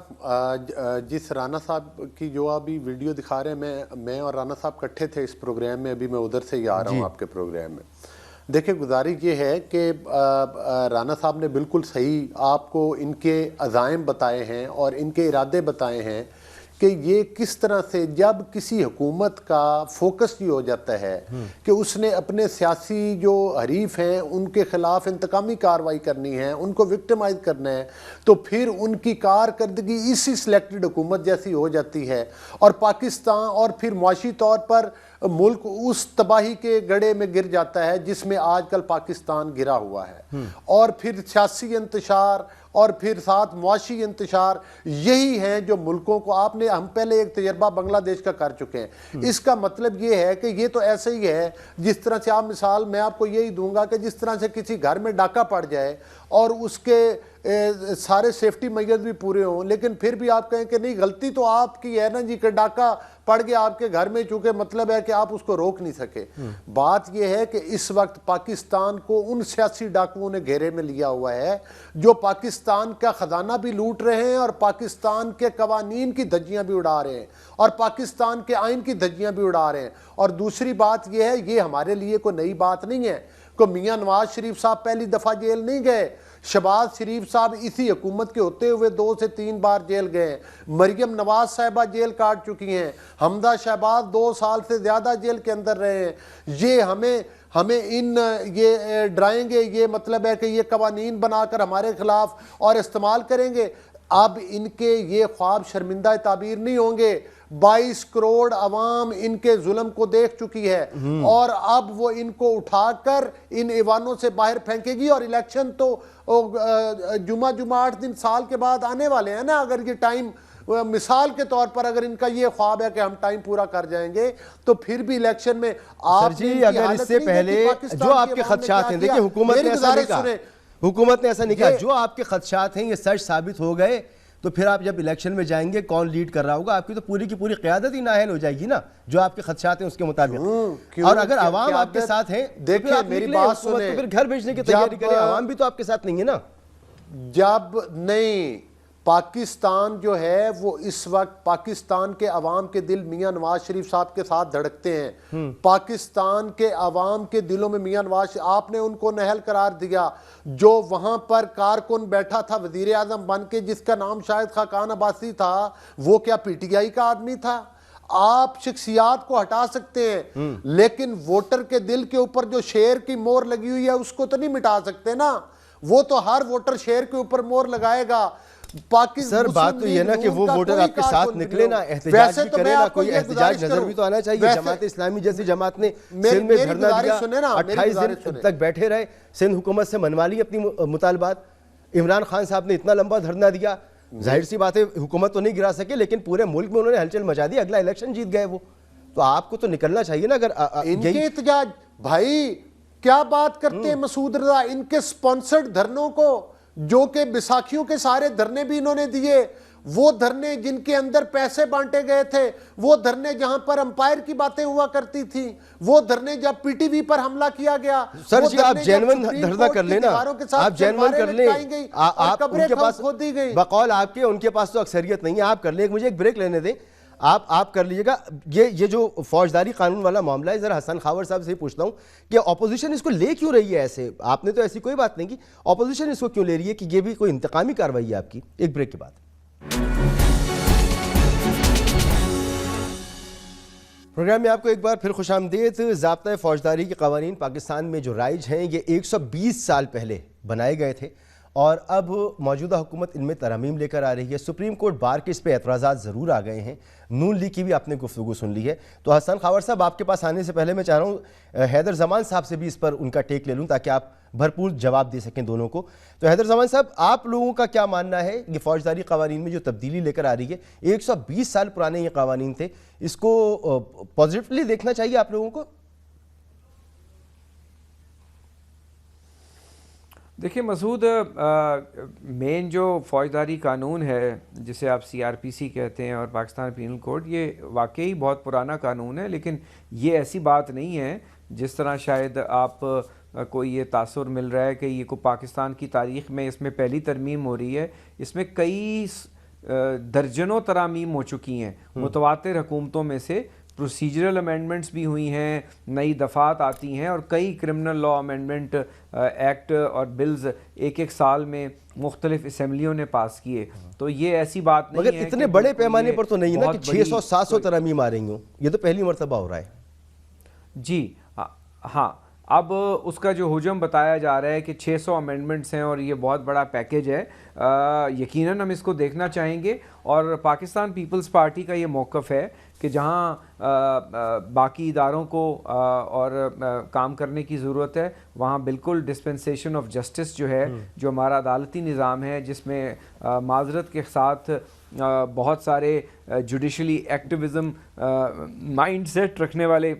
جس رانا صاحب کی جو ابھی ویڈیو دکھا رہے ہیں، میں اور رانا صاحب کٹھے تھے اس پروگرام میں، ابھی میں ادھر سے ہی آ رہا ہوں آپ کے پروگرام میں. دیکھیں گزارش یہ ہے کہ رانا صاحب نے بالکل صحیح آپ کو ان کے عزائم بتائے ہیں اور ان کے ارادے بتائے ہیں کہ یہ کس طرح سے جب کسی حکومت کا فوکس یہ ہو جاتا ہے کہ اس نے اپنے سیاسی جو حریف ہیں ان کے خلاف انتقامی کارروائی کرنی ہے، ان کو وکٹمائز کرنا ہے، تو پھر ان کی کارکردگی اسی سلیکٹڈ حکومت جیسی ہو جاتی ہے اور پاکستان اور پھر معاشی طور پر ملک اس تباہی کے گڑھے میں گر جاتا ہے جس میں آج کل پاکستان گرا ہوا ہے، اور پھر سیاسی انتشار اور پھر ساتھ معاشی انتشار یہی ہیں جو ملکوں کو ہم پہلے ایک تجربہ بنگلہ دیش کا کر چکے ہیں۔ اس کا مطلب یہ ہے کہ یہ تو ایسے ہی ہے جس طرح سے آپ مثال میں آپ کو یہی دوں گا کہ جس طرح سے کسی گھر میں ڈاکہ پڑ جائے اور اس کے سارے سیفٹی میجرز بھی پورے ہوں، لیکن پھر بھی آپ کہیں کہ نہیں غلطی تو آپ کی ہے نا جی کہ ڈاکہ پڑ گیا آپ کے گھر میں، چونکہ مطلب ہے کہ آپ اس کو روک نہیں سکے۔ بات یہ ہے کہ اس وقت پاکستان کو ان سیاسی ڈاکوؤں نے گھیرے میں لیا ہوا ہے جو پاکستان کا خزانہ بھی لوٹ رہے ہیں اور پاکستان کے قوانین کی دھجیاں بھی اڑا رہے ہیں اور پاکستان کے آئین کی دھجیاں بھی اڑا رہے ہیں۔ اور دوسری بات یہ ہے، یہ ہمارے لیے کوئی نئی بات نہیں ہے کہ میاں نواز شریف صاحب پہلی دفعہ جیل نہیں گئے، شہباز شریف صاحب اسی حکومت کے ہوتے ہوئے 2 سے 3 بار جیل گئے، مریم نواز صاحبہ جیل کاٹ چکی ہیں، حمدہ شہباز 2 سال سے زیادہ جیل کے اندر رہے ہیں۔ یہ ہمیں یہ ڈرائیں گے، یہ مطلب ہے کہ یہ قوانین بنا کر ہمارے خلاف اور استعمال کریں گے۔ اب ان کے یہ خواب شرمندہ تعبیر نہیں ہوں گے۔ 22 کروڑ عوام ان کے ظلم کو دیکھ چکی ہے اور اب وہ ان کو اٹھا کر ان ایوانوں سے باہر پھینکے گی، اور الیکشن تو جمعہ 8 دن سال کے بعد آنے والے ہیں نا۔ اگر یہ ٹائم مثال کے طور پر اگر ان کا یہ خواب ہے کہ ہم ٹائم پورا کر جائیں گے تو پھر بھی الیکشن میں آپ جی اگر اس سے پہلے جو آپ کے خدشات ہیں، دیکھیں حکومت نے ایسا نہیں کہا، حکومت نے ایسا نہیں کہا، جو آپ کے خدشات ہیں یہ سچ ثابت ہو گئے تو پھر آپ جب الیکشن میں جائیں گے کون لیڈ کر رہا ہوگا؟ آپ کی تو پوری کی پوری قیادت ہی نااہل ہو جائے گی نا، جو آپ کے خدشات ہیں اس کے مطابق۔ اور اگر عوام آپ کے ساتھ ہیں دیکھیں میری بات سنیں، پھر گھر بھیجنے کی تیاری کریں، عوام بھی تو آپ کے ساتھ نہیں ہے نا۔ جب نہیں پاکستان جو ہے وہ اس وقت پاکستان کے عوام کے دل میاں نواز شریف صاحب کے ساتھ دھڑکتے ہیں۔ پاکستان کے عوام کے دلوں میں میاں نواز، آپ نے ان کو نہل قرار دیا، جو وہاں پر کارکن بیٹھا تھا وزیر اعظم بن کے جس کا نام شاید خاقان عباسی تھا، وہ کیا پی ٹی آئی کا آدمی تھا؟ آپ شخصیات کو ہٹا سکتے ہیں لیکن ووٹر کے دل کے اوپر جو شیر کی مور لگی ہوئی ہے اس کو تو نہیں مٹا سکتے نا۔ وہ تو ہر ووٹر شیر کے اوپر مور لگائے گا۔ سر بات تو یہ نا کہ وہ ووٹر آپ کے ساتھ نکلے نا، احتجاج بھی کرے نا، کوئی احتجاج نظر بھی تو آنا چاہیے۔ جماعت اسلامی جیسی جماعت نے سندھ میں دھرنا دیا، 28 دن تک بیٹھے رہے، سندھ حکومت سے منوا لی اپنی مطالبات۔ عمران خان صاحب نے اتنا لمبا دھرنا دیا، ظاہر سی بات ہے حکومت تو نہیں گرا سکے لیکن پورے ملک میں انہوں نے ہلچل مچا دی، اگلا الیکشن جیت گئے وہ۔ تو آپ کو تو نکلنا چاہیے نا۔ اگر ان کے احتجاج بھائی کیا بات کرتے ہیں مسعود رضا، ان کے سپانسرڈ دھرنوں کو، جو کہ بیساکھیوں کے سارے دھرنے بھی انہوں نے دیے، وہ دھرنے جن کے اندر پیسے بانٹے گئے تھے، وہ دھرنے جہاں پر امپائر کی باتیں ہوا کرتی تھیں، وہ دھرنے جب پی ٹی وی پر حملہ کیا گیا۔ سر جی آپ جینون دھرنا کر لیں نا، آپ جینون کر لیں، آپ ان کے پاس بقول آپ کے، ان کے پاس تو اکثریت نہیں ہے، آپ کر لیں۔ مجھے ایک بریک لینے دیں، آپ کر لیجئے گا۔ یہ جو فوجداری قانون والا معاملہ ہے، ذرا حسن خاور صاحب سے ہی پوچھتا ہوں کہ اپوزیشن اس کو لے کیوں رہی ہے ایسے؟ آپ نے تو ایسی کوئی بات نہیں کی، اپوزیشن اس کو کیوں لے رہی ہے کہ یہ بھی کوئی انتقامی کارروائی ہے آپ کی؟ ایک بریک کے بعد پروگرام میں آپ کو ایک بار پھر خوش آمدید۔ ضابطۂ فوجداری کے قوانین پاکستان میں جو رائج ہیں یہ 120 سال پہلے بنائے گئے تھے اور اب موجودہ حکومت ان میں ترامیم لے کر آ رہی ہے۔ سپریم کورٹ بار کے اس پہ اعتراضات ضرور آ گئے ہیں، نون لیگ کی بھی آپ نے گفتگو سن لی ہے۔ تو حسن خاور صاحب آپ کے پاس آنے سے پہلے میں چاہ رہا ہوں حیدر زمان صاحب سے بھی اس پر ان کا ٹیک لے لوں تاکہ آپ بھرپور جواب دے سکیں دونوں کو۔ تو حیدر زمان صاحب آپ لوگوں کا کیا ماننا ہے یہ فوجداری قوانین میں جو تبدیلی لے کر آ رہی ہے؟ 120 سال پرانے یہ قوانین تھے، اس کو پازیٹیولی دیکھنا چاہیے آپ لوگوں کو؟ دیکھیں مسعود، مین جو فوجداری قانون ہے جسے آپ CRPC کہتے ہیں اور پاکستان پینل کوڈ، یہ واقعی بہت پرانا قانون ہے، لیکن یہ ایسی بات نہیں ہے جس طرح شاید آپ کوئی یہ تاثر مل رہا ہے کہ یہ کو پاکستان کی تاریخ میں اس میں پہلی ترمیم ہو رہی ہے۔ اس میں کئی درجنوں ترامیم ہو چکی ہیں متواتر حکومتوں میں سے، پروسیجرل امینڈمنٹس بھی ہوئی ہیں, نئی دفعات آتی ہیں, اور کئی کرمنل لا امینڈمنٹ ایکٹ اور بلز ایک ایک سال میں مختلف اسمبلیوں نے پاس کیے. تو یہ ایسی بات نہیں ہے, مگر اتنے بڑے پیمانے پر تو نہیں نا کہ 600-700 ترامیم آ رہی ہوں, یہ تو پہلی مرتبہ ہو رہا ہے. جی ہاں, اب اس کا جو حجم بتایا جا رہا ہے کہ 600 امینڈمنٹس ہیں اور یہ بہت بڑا پیکیج ہے, یقیناً ہم اس کو دیکھنا چاہیں گے. اور پاکستان پیپلز پارٹی کا یہ موقف ہے کہ جہاں باقی اداروں کو اور کام کرنے کی ضرورت ہے, وہاں بالکل ڈسپنسیشن آف جسٹس جو ہے, جو ہمارا عدالتی نظام ہے, جس میں معذرت کے ساتھ بہت سارے جوڈیشلی ایکٹیوزم مائنڈ سیٹ رکھنے والے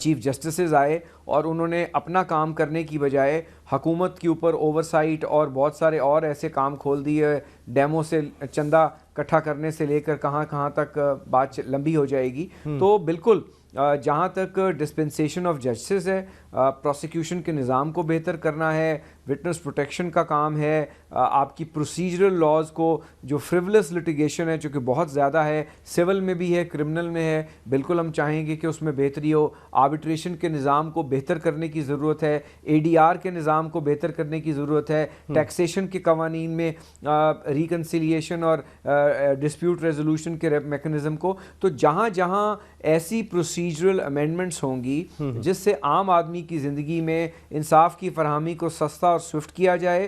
چیف جسٹسز آئے اور انہوں نے اپنا کام کرنے کی بجائے حکومت کے اوپر اوورسائٹ اور بہت سارے اور ایسے کام کھول دیے. ڈیمو سے چندہ اکٹھا کرنے سے لے کر کہاں کہاں تک بات لمبی ہو جائے گی. تو بالکل جہاں تک ڈسپنسیشن آف جسٹس ہے, پروسیکیوشن کے نظام کو بہتر کرنا ہے, وٹنس پروٹیکشن کا کام ہے, آپ کی پروسیجرل لاز کو جو فریولس لٹیگیشن ہے چونکہ بہت زیادہ ہے, سول میں بھی ہے, کرمنل میں ہے, بالکل ہم چاہیں گے کہ اس میں بہتری ہو. آربیٹریشن کے نظام کو بہتر کرنے کی ضرورت ہے, ADR کے نظام کو بہتر کرنے کی ضرورت ہے, ٹیکسیشن کے قوانین میں ریکنسیلیشن اور ڈسپیوٹ ریزولوشن کے میکنزم کو. تو جہاں جہاں ایسی پروسیجرل امینڈمنٹس ہوں گی جس سے عام آدمی کی زندگی میں انصاف کی فراہمی کو سستا اور سوئفٹ کیا جائے,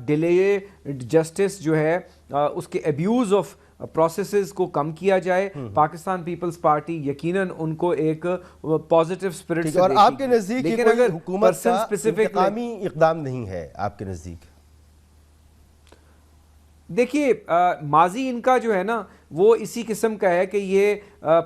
ڈیلے جسٹس جو ہے اس کے ایبیوز آف پروسیسز کو کم کیا جائے, پاکستان پیپلز پارٹی یقیناً ان کو ایک پازیٹیو اسپرٹ سے. اور آپ کے نزدیک یہ کوئی حکومت کا انتقامی اقدام نہیں ہے آپ کے نزدیک؟ دیکھیے ماضی ان کا جو ہے نا وہ اسی قسم کا ہے کہ یہ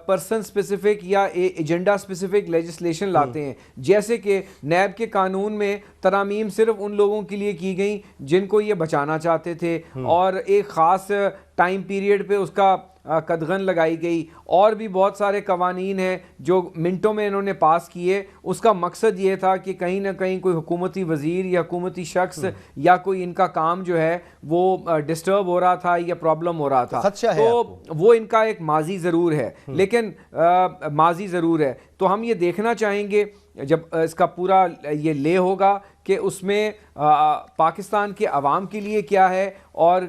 پرسن اسپیسیفک یا ایجنڈا اسپیسیفک لیجسلیشن لاتے ہیں. جیسے کہ نیب کے قانون میں ترامیم صرف ان لوگوں کے لیے کی گئیں جن کو یہ بچانا چاہتے تھے, اور ایک خاص ٹائم پیریڈ پہ اس کا قدغن لگائی گئی. اور بھی بہت سارے قوانین ہیں جو منٹوں میں انہوں نے پاس کیے, اس کا مقصد یہ تھا کہ کہیں نہ کہیں کوئی حکومتی وزیر یا حکومتی شخص یا کوئی ان کا کام جو ہے وہ ڈسٹرب ہو رہا تھا یا پرابلم ہو رہا تھا. تو وہ ان کا ایک ماضی ضرور ہے, لیکن ماضی ضرور ہے. تو ہم یہ دیکھنا چاہیں گے جب اس کا پورا یہ لے ہوگا کہ اس میں پاکستان کے عوام کے لیے کیا ہے اور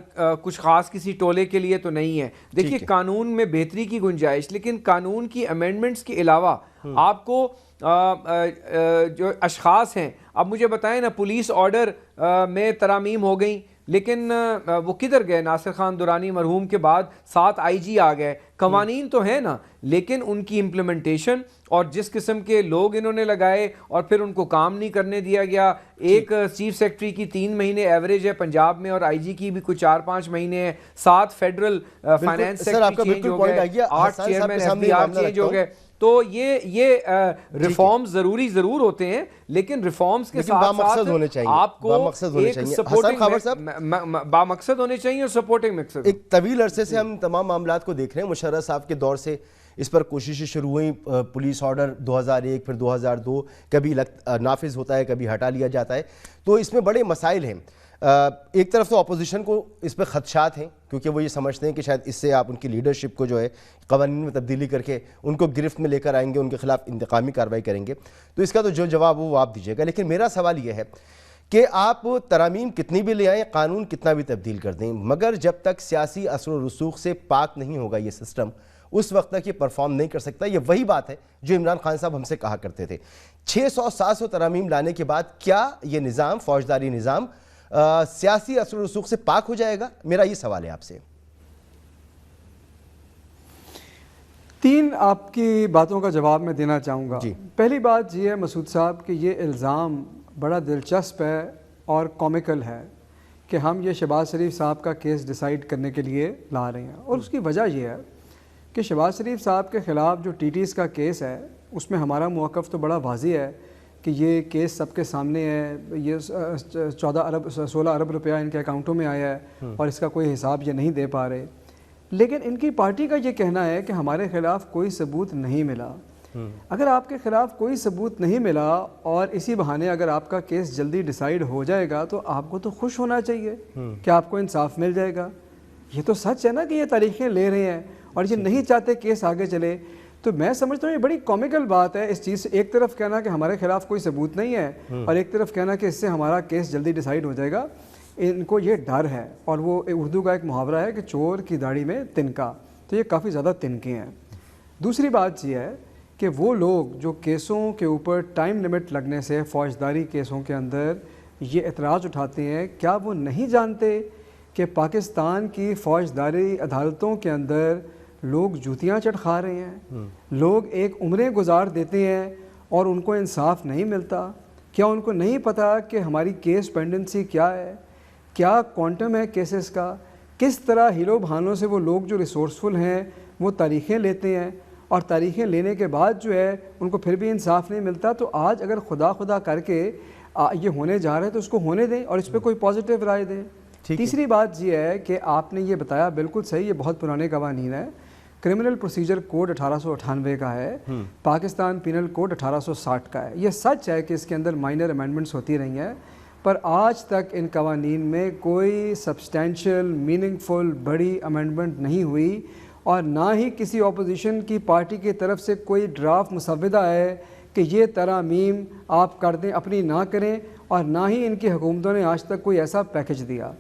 کچھ خاص کسی ٹولے کے لیے تو نہیں ہے. دیکھیے قانون میں بہتری کی گنجائش, لیکن قانون کی امینڈمنٹس کے علاوہ آپ کو جو اشخاص ہیں, اب مجھے بتائیں نا, پولیس آرڈر میں ترامیم ہو گئیں لیکن وہ کدھر گئے؟ ناصر خان درانی مرحوم کے بعد 7 IG آ گئے. قوانین تو ہیں نا, لیکن ان کی امپلیمنٹیشن اور جس قسم کے لوگ انہوں نے لگائے اور پھر ان کو کام نہیں کرنے دیا گیا. ایک چیف سیکرٹری کی 3 مہینے ایوریج ہے پنجاب میں, اور IG کی بھی کچھ 4-5 مہینے ہیں. 7 فیڈرل فائنانس سیکرٹری چینج ہو گئے, 8 چیئرمین FBR چینج ہو گئے. تو یہ ریفارمز ضرور ہوتے ہیں, لیکن ریفارمز کے ساتھ ساتھ آپ کو ایک سپورٹنگ بامقصد ہونے چاہیے اور سپورٹنگ مقصد. ایک طویل عرصے سے ہم تمام معاملات کو دیکھ رہے ہیں. مشرف صاحب کے دور سے اس پر کوششیں شروع ہوئیں, پولیس آرڈر 2001 پھر 2002, کبھی نافذ ہوتا ہے کبھی ہٹا لیا جاتا ہے. تو اس میں بڑے مسائل ہیں. ایک طرف تو اپوزیشن کو اس پہ خدشات ہیں کیونکہ وہ یہ سمجھتے ہیں کہ شاید اس سے آپ ان کی لیڈرشپ کو جو ہے قوانین میں تبدیلی کر کے ان کو گرفت میں لے کر آئیں گے, ان کے خلاف انتقامی کارروائی کریں گے. تو اس کا تو جو جواب ہو وہ آپ دیجیے گا. لیکن میرا سوال یہ ہے کہ آپ ترامیم کتنی بھی لے آئیں, قانون کتنا بھی تبدیل کر دیں, مگر جب تک سیاسی اثر و رسوخ سے پاک نہیں ہوگا یہ سسٹم, اس وقت تک یہ پرفارم نہیں کر سکتا. یہ وہی بات ہے جو عمران خان صاحب ہم سے کہا کرتے تھے. 600-700 ترامیم لانے کے بعد کیا یہ نظام, فوجداری نظام, سیاسی اثر و رسوخ سے پاک ہو جائے گا؟ میرا یہ سوال ہے آپ سے. 3 آپ کی باتوں کا جواب میں دینا چاہوں گا. پہلی بات یہ ہے مسعود صاحب کہ یہ الزام بڑا دلچسپ ہے اور کومیکل ہے کہ ہم یہ شہباز شریف صاحب کا کیس ڈیسائیڈ کرنے کے لیے لا رہے ہیں. اور اس کی وجہ یہ ہے کہ شہباز شریف صاحب کے خلاف جو TTs کا کیس ہے اس میں ہمارا موقف تو بڑا واضح ہے کہ یہ کیس سب کے سامنے ہے. یہ 16 ارب روپیہ ان کے اکاؤنٹوں میں آیا ہے اور اس کا کوئی حساب یہ نہیں دے پا رہے. لیکن ان کی پارٹی کا یہ کہنا ہے کہ ہمارے خلاف کوئی ثبوت نہیں ملا. اگر آپ کے خلاف کوئی ثبوت نہیں ملا اور اسی بہانے اگر آپ کا کیس جلدی ڈیسائیڈ ہو جائے گا تو آپ کو تو خوش ہونا چاہیے کہ آپ کو انصاف مل جائے گا. یہ تو سچ ہے نا کہ یہ تاریخیں لے رہے ہیں اور یہ نہیں چاہتے کیس آگے چلے. تو میں سمجھتا ہوں یہ بڑی کامیکل بات ہے اس چیز سے، ایک طرف کہنا کہ ہمارے خلاف کوئی ثبوت نہیں ہے اور ایک طرف کہنا کہ اس سے ہمارا کیس جلدی ڈیسائیڈ ہو جائے گا. ان کو یہ ڈر ہے، اور وہ اردو کا ایک محاورہ ہے کہ چور کی داڑھی میں تنکا، تو یہ کافی زیادہ تنکے ہیں. دوسری بات یہ ہے کہ وہ لوگ جو کیسوں کے اوپر ٹائم لمٹ لگنے سے فوجداری کیسوں کے اندر یہ اعتراض اٹھاتے ہیں، کیا وہ نہیں جانتے کہ پاکستان کی فوجداری عدالتوں کے اندر لوگ جوتیاں چٹ کھا رہے ہیں، لوگ ایک عمریں گزار دیتے ہیں اور ان کو انصاف نہیں ملتا؟ کیا ان کو نہیں پتہ کہ ہماری کیس پینڈنسی کیا ہے، کیا کوانٹم ہے کیسز کا، کس طرح ہیلو بہانوں سے وہ لوگ جو ریسورسفل ہیں وہ تاریخیں لیتے ہیں، اور تاریخیں لینے کے بعد جو ہے ان کو پھر بھی انصاف نہیں ملتا؟ تو آج اگر خدا کر کے یہ ہونے جا رہا ہے تو اس کو ہونے دیں اور اس پہ کوئی پازیٹیو رائے دیں. تیسری بات یہ ہے کہ آپ نے یہ بتایا بالکل صحیح، یہ بہت پرانے قوانین ہیں. کرمنل پروسیجر کوڈ 1898 کا ہے، پاکستان پینل کوڈ 1860 کا ہے. یہ سچ ہے کہ اس کے اندر مائنر امینڈمنٹس ہوتی رہی ہیں، پر آج تک ان قوانین میں کوئی سبسٹینشیل میننگ فل بڑی امینڈمنٹ نہیں ہوئی، اور نہ ہی کسی اپوزیشن کی پارٹی کی طرف سے کوئی ڈرافٹ مسودہ ہے کہ یہ ترامیم آپ کر دیں، اپنی نہ کریں، اور نہ ہی ان کی حکومتوں نے آج تک کوئی ایسا پیکج دیا.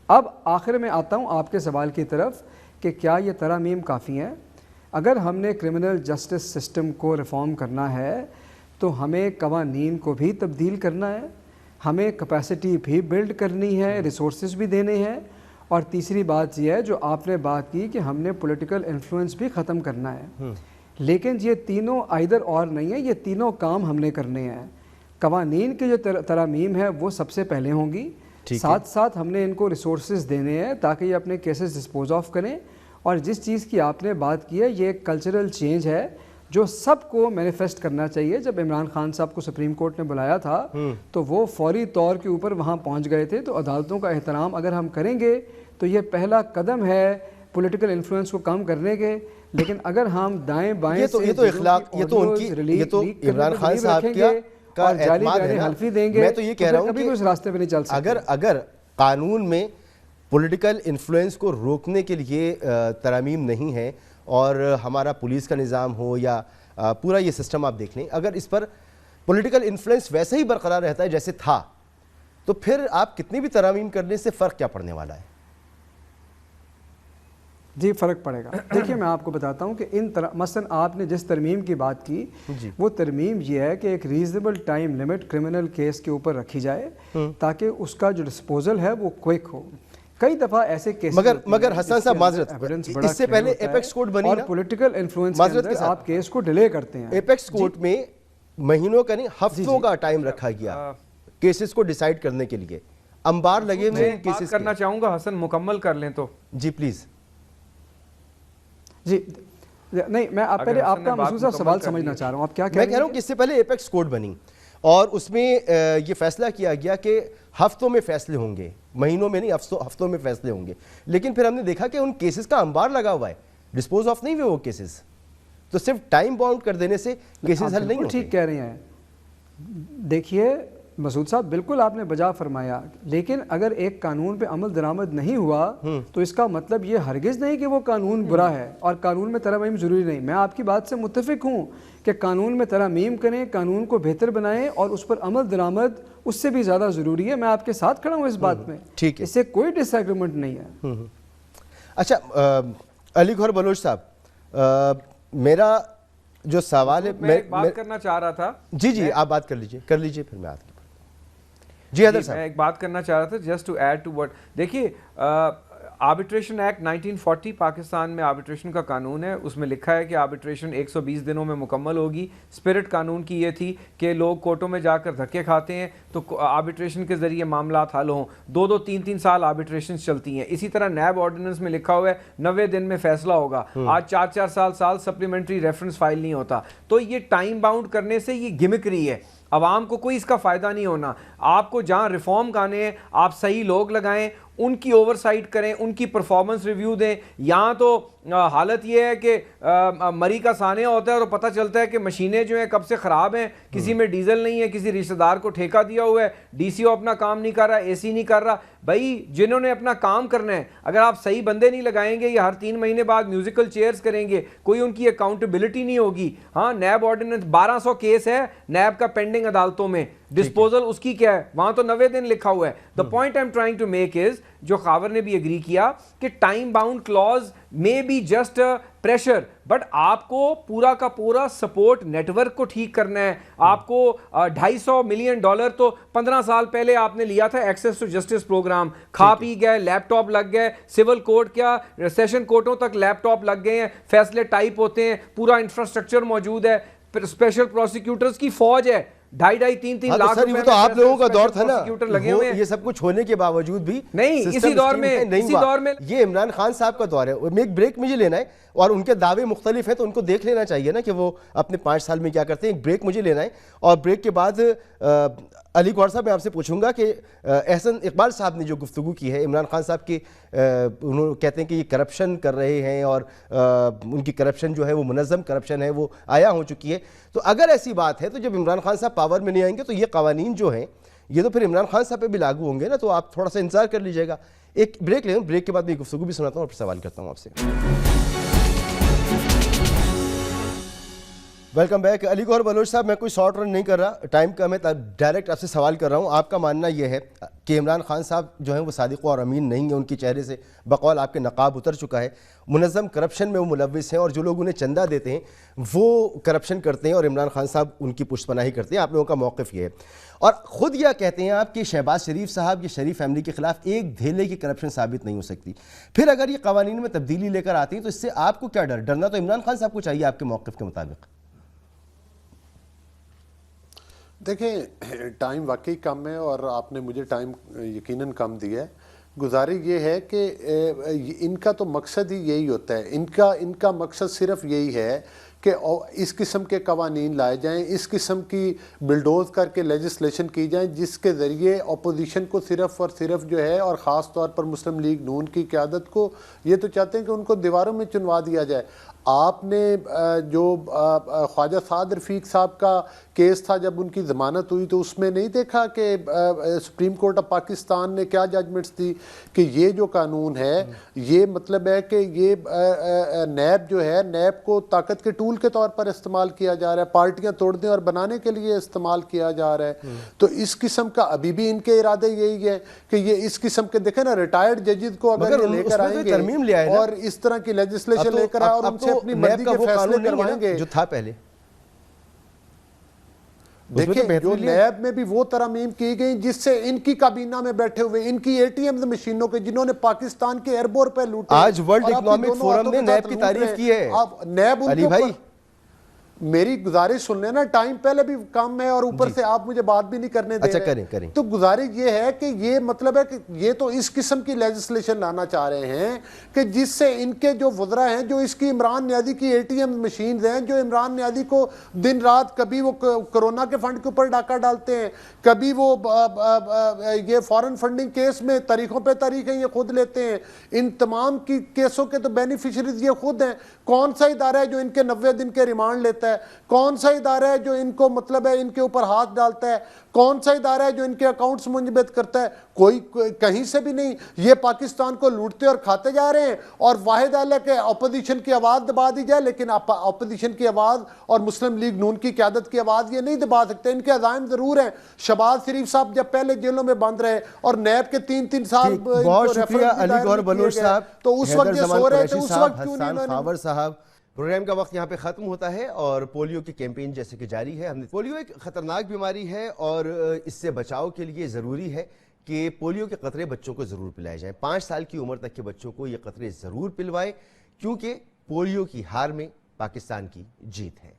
اب آخر میں آتا ہوں آپ کے سوال کی طرف کہ کیا یہ ترامیم کافی ہیں؟ اگر ہم نے کرمنل جسٹس سسٹم کو ریفارم کرنا ہے تو ہمیں قوانین کو بھی تبدیل کرنا ہے، ہمیں کیپیسٹی بھی بلڈ کرنی ہے، ریسورسز بھی دینے ہیں، اور تیسری بات یہ ہے جو آپ نے بات کی کہ ہم نے پولیٹیکل انفلوئنس بھی ختم کرنا ہے. لیکن یہ تینوں آئدر اور نہیں ہے، یہ تینوں کام ہم نے کرنے ہیں. قوانین کے جو ترامیم ہے وہ سب سے پہلے ہوں گی، ساتھ ساتھ ہم نے ان کو ریسورسز دینے ہیں تاکہ یہ اپنے کیسز ڈسپوز آف کریں. اور جس چیز کی آپ نے بات کی ہے یہ ایک کلچرل چینج ہے جو سب کو مینیفیسٹ کرنا چاہیے. جب عمران خان صاحب کو سپریم کورٹ نے بلایا تھا تو وہ فوری طور کے اوپر وہاں پہنچ گئے تھے. تو عدالتوں کا احترام اگر ہم کریں گے تو یہ پہلا قدم ہے پولیٹیکل انفلوئنس کو کم کرنے کے. لیکن اگر ہم دائیں بائیں یہ تو اخلاق، یہ تو ان کی، یہ تو عمران خان صاحب کا اعتماد ہے نا. میں تو یہ کہہ رہا ہوں کہ اس راستے پہ نہیں چل سکتے. اگر قانون میں پولیٹیکل انفلوئنس کو روکنے کے لیے ترامیم نہیں ہے، اور ہمارا پولیس کا نظام ہو یا پورا یہ سسٹم آپ دیکھ لیں، اگر اس پر پولیٹیکل انفلوئنس ویسے ہی برقرار رہتا ہے جیسے تھا، تو پھر آپ کتنی بھی ترامیم کرنے سے فرق کیا پڑنے والا ہے؟ جی فرق پڑے گا. دیکھیے میں آپ کو بتاتا ہوں کہ مثلا آپ نے جس ترمیم کی بات کی وہ ترمیم یہ ہے کہ ایک reasonable time limit criminal case کے اوپر رکھی جائے تاکہ اس کا جو ڈسپوزل ہے وہ کوئک ہو. کئی دفعہ ایسے کیس مگر حسن صاحب معذرت، اس سے پہلے ایپیکس کورٹ بنی اور نا، پولیٹیکل انفلوئنس کے اندر آپ کیس کو ڈیلے کرتے ہیں. ایپیکس کورٹ میں مہینوں کا نہیں ہفتوں کا ٹائم رکھا گیا کیسز کو ڈیسائیڈ کرنے کے لیے. انبار لگے ہوئے کیسز کرنا چاہوں گا حسن، مکمل کر لیں تو. جی پلیز. جی نہیں، میں پہلے آپ کا مخصوصا سوال سمجھنا چاہ رہا ہوں. آپ کیا کہہ رہے ہیں؟ میں کہہ رہا ہوں کہ اس سے پہلے ایپیکس کورٹ بنی اور اس میں یہ فیصلہ کیا گیا کہ ہفتوں میں فیصلے ہوں گے، مہینوں میں نہیں، ہفتوں میں فیصلے ہوں گے. لیکن پھر ہم نے دیکھا کہ ان کیسز کا انبار لگا ہوا ہے، ڈسپوز آف نہیں ہوئے وہ کیسز. تو صرف ٹائم باؤنڈ کر دینے سے کیسز حل نہیں ہوتے. ٹھیک کہہ رہے ہیں. دیکھیے مسعود صاحب بالکل آپ نے بجا فرمایا، لیکن اگر ایک قانون پہ عمل درآمد نہیں ہوا تو اس کا مطلب یہ ہرگز نہیں کہ وہ قانون برا ہے اور قانون میں ترامیم ضروری نہیں. میں آپ کی بات سے متفق ہوں کہ قانون میں ترامیم کریں، قانون کو بہتر بنائیں، اور اس پر عمل درآمد اس سے بھی زیادہ ضروری ہے. میں آپ کے ساتھ کھڑا ہوں اس بات میں، اس سے کوئی ڈس ایگریمنٹ نہیں ہے. اچھا علی گوہر بلوچ صاحب، میرا جو سوال ہے، میں ایک بات کرنا چاہ رہا تھا. جی آپ بات کر لیجئے پھر میں آتا ہوں. جی حیدر صاحب، میں ایک بات کرنا چاہ رہا تھا just to add to what. دیکھیے آربیٹریشن ایکٹ 1940 پاکستان میں آربیٹریشن کا قانون ہے، اس میں لکھا ہے کہ آربیٹریشن 120 دنوں میں مکمل ہوگی. اسپرٹ قانون کی یہ تھی کہ لوگ کورٹوں میں جا کر دھکے کھاتے ہیں تو آربیٹریشن کے ذریعے معاملات حل ہوں. 2-3 سال آربیٹریشن چلتی ہیں. اسی طرح نیب آرڈیننس میں لکھا ہوا ہے 90 دن میں فیصلہ ہوگا. آج 4 سال سپلیمنٹری ریفرنس فائل نہیں ہوتا. تو یہ ٹائم باؤنڈ کرنے سے یہ گمکری ہے، عوام کو کوئی اس کا فائدہ نہیں ہونا. آپ کو جہاں ریفارم کرنے ہیں آپ صحیح لوگ لگائیں، ان کی اوور سائٹ کریں، ان کی پرفارمنس ریویو دیں. یہاں تو حالت یہ ہے کہ مری کا سانحہ ہوتا ہے اور پتہ چلتا ہے کہ مشینیں جو ہیں کب سے خراب ہیں, کسی میں ڈیزل نہیں ہے, کسی رشتہ دار کو ٹھیکہ دیا ہوا ہے, ڈی سی او اپنا کام نہیں کر رہا, اے سی نہیں کر رہا. بھائی جنہوں نے اپنا کام کرنا ہے, اگر آپ صحیح بندے نہیں لگائیں گے, یا ہر 3 مہینے بعد میوزیکل چیئرز کریں گے, کوئی ان کی اکاؤنٹیبلٹی نہیں ہوگی. ہاں نیب آرڈیننس 1200 کیس ہے نیب کا پینڈنگ عدالتوں میں, ڈسپوزل اس کی کیا ہے, وہاں تو 90 دن لکھا ہوا ہے. The point I am trying to make is, جو خاور نے بھی اگری کیا کہ ٹائم باؤنڈ کلوز میں بی جسٹ پریشر, بٹ آپ کو پورا کا پورا سپورٹ نیٹ ورک کو ٹھیک کرنا ہے. آپ کو $250 ملین تو 15 سال پہلے آپ نے لیا تھا ایکسیس ٹو جسٹس پروگرام, کھا پی گئے, لیپ ٹاپ لگ گئے, سول کورٹ کیا سیشن کورٹوں تک لیپ ٹاپ لگ گئے ہیں, فیصلے ٹائپ ہوتے ہیں, پورا انفراسٹرکچر موجود ہے, اسپیشل پروسیکیوٹرز کی فوج ہے, 2.5-3 لاکھ روپے. وہ تو آپ لوگوں کا دور تھا نا, لگے ہوئے ہیں. یہ سب کچھ ہونے کے باوجود بھی نہیں, اسی دور میں یہ عمران خان صاحب کا دور ہے. ایک بریک مجھے لینا ہے, اور ان کے دعوے مختلف ہیں تو ان کو دیکھ لینا چاہیے نا کہ وہ اپنے 5 سال میں کیا کرتے ہیں. ایک بریک مجھے لینا ہے, اور بریک کے بعد علی گوہر صاحب میں آپ سے پوچھوں گا کہ احسن اقبال صاحب نے جو گفتگو کی ہے عمران خان صاحب کی, انہوں کہتے ہیں کہ یہ کرپشن کر رہے ہیں, اور ان کی کرپشن جو ہے وہ منظم کرپشن ہے, وہ آیا ہو چکی ہے. تو اگر ایسی بات ہے تو جب عمران خان صاحب پاور میں نہیں آئیں گے تو یہ قوانین جو ہیں یہ تو پھر عمران خان صاحب پہ بھی لاگو ہوں گے نا, تو آپ تھوڑا سا انتظار کر لیجیے گا. ایک بریک لیں, بریک کے بعد میں گفتگو بھی سناتا ہوں اور پھر سوال کرتا ہوں آپ سے. Welcome back. علی گوہر بلوچ صاحب, میں کوئی شارٹ رن نہیں کر رہا, ٹائم کم ہے, ڈائریکٹ آپ سے سوال کر رہا ہوں. آپ کا ماننا یہ ہے کہ عمران خان صاحب جو ہیں وہ صادق اور امین نہیں ہیں, ان کے چہرے سے بقول آپ کے نقاب اتر چکا ہے, منظم کرپشن میں وہ ملوث ہیں, اور جو لوگ انہیں چندہ دیتے ہیں وہ کرپشن کرتے ہیں, اور عمران خان صاحب ان کی پشت پناہی کرتے ہیں. آپ لوگوں کا موقف یہ ہے, اور خود یہ کہتے ہیں آپ کہ شہباز شریف صاحب یہ شریف فیملی کے خلاف ایک دھیلے کی کرپشن ثابت نہیں ہو سکتی. پھر اگر یہ قوانین میں تبدیلی لے کر آتی ہیں تو اس سے آپ کو کیا ڈر؟ ڈرنا تو عمران خان صاحب کو چاہیے آپ کے موقف کے مطابق. دیکھیں ٹائم واقعی کم ہے, اور آپ نے مجھے ٹائم یقیناً کم دیا ہے. گزارش یہ ہے کہ ان کا تو مقصد ہی یہی ہوتا ہے, ان کا مقصد صرف یہی ہے کہ اس قسم کے قوانین لائے جائیں, اس قسم کی بلڈوز کر کے لیجسلیشن کی جائیں جس کے ذریعے اپوزیشن کو صرف اور صرف جو ہے, اور خاص طور پر مسلم لیگ نون کی قیادت کو یہ تو چاہتے ہیں کہ ان کو دیواروں میں چنوا دیا جائے. آپ نے جو خواجہ سعد رفیق صاحب کا کیس تھا, جب ان کی ضمانت ہوئی تو اس میں نہیں دیکھا کہ سپریم کورٹ آف پاکستان نے کیا ججمنٹس دی کہ یہ جو قانون ہے یہ مطلب ہے کہ یہ نیب جو ہے, نیب کو طاقت کے ٹول کے طور پر استعمال کیا جا رہا ہے, پارٹیاں توڑنے اور بنانے کے لیے استعمال کیا جا رہا ہے. تو اس قسم کا ابھی بھی ان کے ارادے یہی ہے کہ یہ اس قسم کے دیکھیں نا ریٹائرڈ ججز کو اگر یہ لے کر آئیں گے اور اس طرح کی لیجسلیشن لے کر آئے اور ان سے اپنی مرضی کے فیصلے کروائیں گے جو تھا پہلے. دیکھیں جو نیب میں بھی وہ ترامیم کی گئی جس سے ان کی کابینہ میں بیٹھے ہوئے ان کی اے ٹی ایم مشینوں کے جنہوں نے پاکستان کے اربوں روپے لوٹے, آج ورلڈ اکنامک فورم نے نیب کی تعریف کی ہے. نیب علی بھائی میری گزارش سن لینا, ٹائم پہلے بھی کم ہے اور اوپر سے آپ مجھے بات بھی نہیں کرنے دے رہے. کریں. تو گزارش یہ ہے کہ یہ مطلب ہے کہ یہ تو اس قسم کی لیجسلیشن لانا چاہ رہے ہیں کہ جس سے ان کے جو وزراء ہیں, جو اس کی عمران نیازی کی اے ٹی ایم مشینز ہیں, جو عمران نیازی کو دن رات کبھی وہ کرونا کے فنڈ کے اوپر ڈاکہ ڈالتے ہیں, کبھی وہ یہ فارن فنڈنگ کیس میں تاریخوں پہ تاریخیں یہ خود لیتے ہیں, ان تمام کی کیسوں کے تو بینیفیشریز یہ خود ہیں. کون سا ادارہ ہے جو ان کے 90 دن کے ریمانڈ لیتا ہے؟ کون سا ادارہ ہے جو ان کو مطلب ہے ان کے اوپر ہاتھ ڈالتا ہے؟ کون سا ادارہ ہے جو ان کے اکاؤنٹس منجمد کرتا ہے؟ کوئی کہیں سے بھی نہیں. یہ پاکستان کو لوٹتے اور کھاتے جا رہے ہیں, اور واحد حل ہے کہ اپوزیشن کی آواز دبا دی جائے, لیکن اپوزیشن کی آواز اور مسلم لیگ نون کی قیادت کی آواز یہ نہیں دبا سکتے. ان کے عزائم ضرور ہیں. شہباز شریف صاحب جب پہلے جیلوں میں بند رہے اور نیب کے 3 سال بہت شکریہ علی گوہر بلوچ صاحب, تو اس وقت یہ سو رہے تھے, اس وقت کیوں نہیں. خاور صاحب, پروگرام کا وقت یہاں پہ ختم ہوتا ہے اور پولیو کی کیمپین جیسے کہ جاری ہے. پولیو ایک خطرناک بیماری ہے اور اس سے بچاؤ کے لیے ضروری ہے کہ پولیو کے قطرے بچوں کو ضرور پلائے جائیں. 5 سال کی عمر تک کے بچوں کو یہ قطرے ضرور پلوائیں, کیونکہ پولیو کی ہار میں پاکستان کی جیت ہے.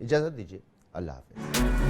اجازت دیجیے, اللہ حافظ.